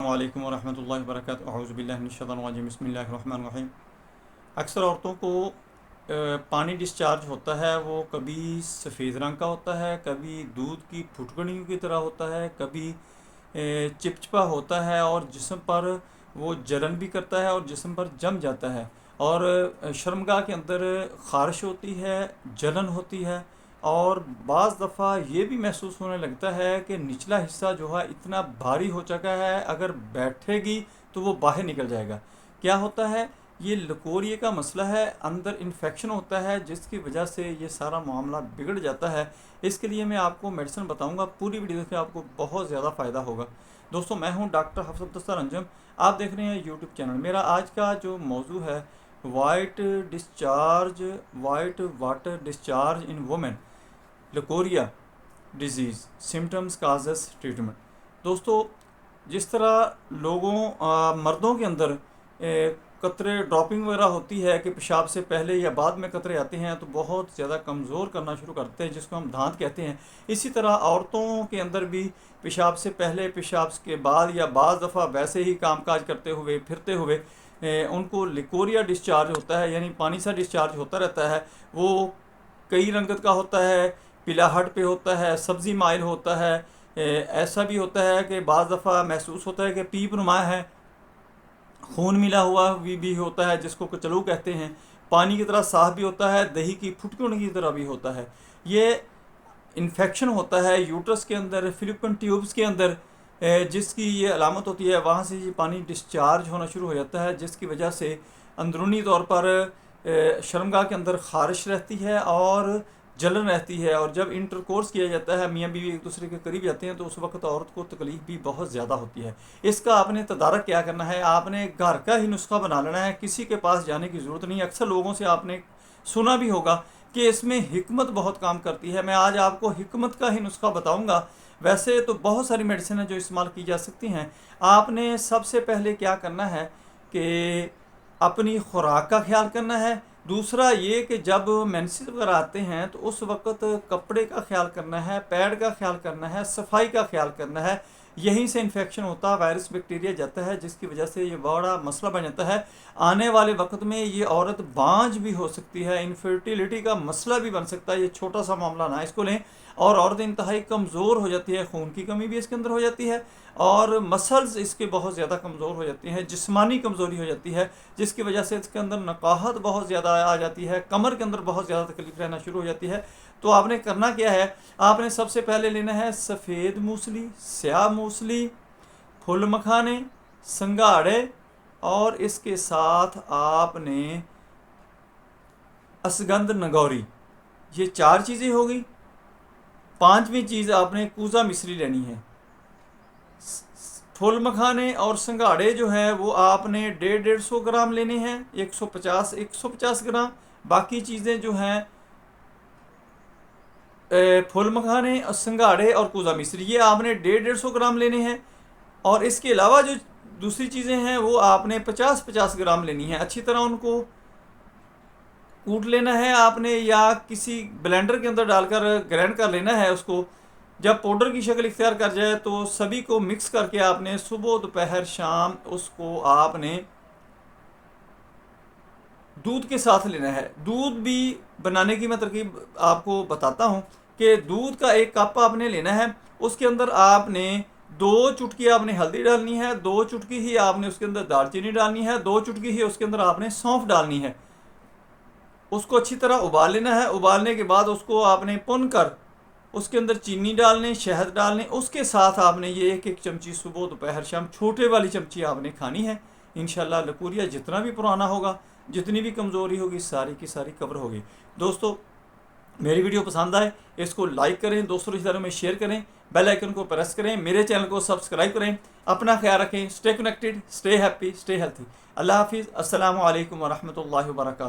वालेकुम वरहमतुल्लाहि वबरकातुहू अऊज़ु बिल्लाहि मिनश शैतानिर रजीम बिस्मिल्लाहिर रहमानिर रहीम। अक्सर औरतों को पानी डिस्चार्ज होता है, वो कभी सफ़ेद रंग का होता है, कभी दूध की फुटकड़ियों की तरह होता है, कभी चिपचिपा होता है और जिस्म पर वो जलन भी करता है और जिस्म पर जम जाता है और शर्मगाह के अंदर ख़ारिश होती है, जलन होती है और बाज़ दफ़ा ये भी महसूस होने लगता है कि निचला हिस्सा जो है इतना भारी हो चुका है, अगर बैठेगी तो वो बाहर निकल जाएगा। क्या होता है? ये लकोरिए का मसला है, अंदर इन्फेक्शन होता है जिसकी वजह से ये सारा मामला बिगड़ जाता है। इसके लिए मैं आपको मेडिसिन बताऊंगा, पूरी वीडियो देखिए, आपको बहुत ज़्यादा फ़ायदा होगा। दोस्तों, मैं हूं डॉक्टर हफसत दस्तर अंजम, आप देख रहे हैं यूट्यूब चैनल। मेरा आज का जो मौजू है white water discharge in women, leucorrhoea disease, symptoms, causes, treatment. दोस्तों, जिस तरह मर्दों के अंदर कतरे ड्रॉपिंग वगैरह होती है कि पेशाब से पहले या बाद में कतरे आते हैं तो बहुत ज़्यादा कमज़ोर करना शुरू करते हैं, जिसको हम दांत कहते हैं। इसी तरह औरतों के अंदर भी पेशाब से पहले, पेशाब के बाद या बाज़ दफ़ा वैसे ही कामकाज करते हुए, फिरते हुए उनको लिकोरिया डिस्चार्ज होता है, यानी पानी सा डिस्चार्ज होता रहता है। वो कई रंगत का होता है, पिलाहट पे होता है, सब्ज़ी माइल होता है। ऐसा भी होता है कि बाज़ दफ़ा महसूस होता है कि पीप नुमा है, खून मिला हुआ भी होता है, जिसको कचलू कहते हैं। पानी की तरह साफ भी होता है, दही की फुटकुन की तरह भी होता है। ये इन्फेक्शन होता है यूट्रस के अंदर, फिलिपिन ट्यूब्स के अंदर, जिसकी ये अलामत होती है। वहाँ से ये पानी डिस्चार्ज होना शुरू हो जाता है, जिसकी वजह से अंदरूनी तौर पर शर्मगाह के अंदर ख़ारिश रहती है और जलन रहती है। और जब इंटरकोर्स किया जाता है, मियाँ बीवी एक दूसरे के करीब जाते हैं, तो उस वक्त औरत को तकलीफ भी बहुत ज़्यादा होती है। इसका आपने तदारक क्या करना है? आपने घर का ही नुस्खा बना लेना है, किसी के पास जाने की ज़रूरत नहीं। अक्सर लोगों से आपने सुना भी होगा कि इसमें हिकमत बहुत काम करती है। मैं आज आपको हिकमत का ही नुस्खा बताऊंगा। वैसे तो बहुत सारी मेडिसिन है जो इस्तेमाल की जा सकती हैं। आपने सबसे पहले क्या करना है कि अपनी खुराक का ख्याल करना है। दूसरा ये कि जब मेंसेस वगैरह आते हैं तो उस वक्त कपड़े का ख्याल करना है, पैड का ख्याल करना है, सफाई का ख्याल करना है। यहीं से इन्फेक्शन होता है, वायरस बैक्टीरिया जाता है, जिसकी वजह से ये बड़ा मसला बन जाता है। आने वाले वक्त में ये औरत बांझ भी हो सकती है, इनफर्टिलिटी का मसला भी बन सकता है। ये छोटा सा मामला ना इसको लें। और औरत इंतहाई कमज़ोर हो जाती है, खून की कमी भी इसके अंदर हो जाती है और मसल्स इसके बहुत ज़्यादा कमज़ोर हो जाती हैं, जिस्मानी कमज़ोरी हो जाती है, जिसकी वजह से इसके अंदर नकाहत बहुत ज़्यादा आ जाती है, कमर के अंदर बहुत ज़्यादा तकलीफ रहना शुरू हो जाती है। तो आपने करना क्या है? आपने सबसे पहले लेना है सफ़ेद मूसली, स्याह मूसली, फुल मखाने, संघाड़े और इसके साथ आपने असगंध नगौरी। ये 4 चीज़ें हो गई। 5वीं चीज़ आपने कूजा मिश्री लेनी है। फुल मखाने और संघाड़े जो है वो आपने 150 ग्राम लेने हैं, 150 ग्राम। बाकी चीज़ें जो हैं फुल मखाने और संघाड़े और कूजा मिश्री, ये आपने 150 ग्राम लेने हैं। और इसके अलावा जो दूसरी चीज़ें हैं वो आपने 50 ग्राम लेनी है। अच्छी तरह उनको कूट लेना है आपने, या किसी ब्लेंडर के अंदर डालकर ग्राइंड कर लेना है उसको। जब पाउडर की शक्ल इख्तियार कर जाए तो सभी को मिक्स करके आपने सुबह, दोपहर, शाम उसको आपने दूध के साथ लेना है। दूध भी बनाने की मैं तरकीब आपको बताता हूँ कि दूध का 1 कप आपने लेना है। उसके अंदर आपने 2 चुटकी आपने हल्दी डालनी है, 2 चुटकी ही आपने उसके अंदर दालचीनी डालनी है, 2 चुटकी ही उसके अंदर आपने सौंफ डालनी है। उसको अच्छी तरह उबाल लेना है। उबालने के बाद उसको आपने पुन कर उसके अंदर चीनी डालने, शहद डालने, उसके साथ आपने ये 1-1 चमची सुबह, दोपहर, शाम, छोटे वाली चमची आपने खानी है। इंशाल्लाह लकोरिया जितना भी पुराना होगा, जितनी भी कमज़ोरी होगी, सारी की सारी कवर होगी। दोस्तों, मेरी वीडियो पसंद आए इसको लाइक करें, दोस्तों रिश्तेदारों में शेयर करें, बेल आइकन को प्रेस करें, मेरे चैनल को सब्सक्राइब करें। अपना ख्याल रखें, stay connected, stay happy, stay healthy. अल्लाह हाफिज़। अस्सलामु अलैकुम वरहमतुल्लाहि वबरकातुहू।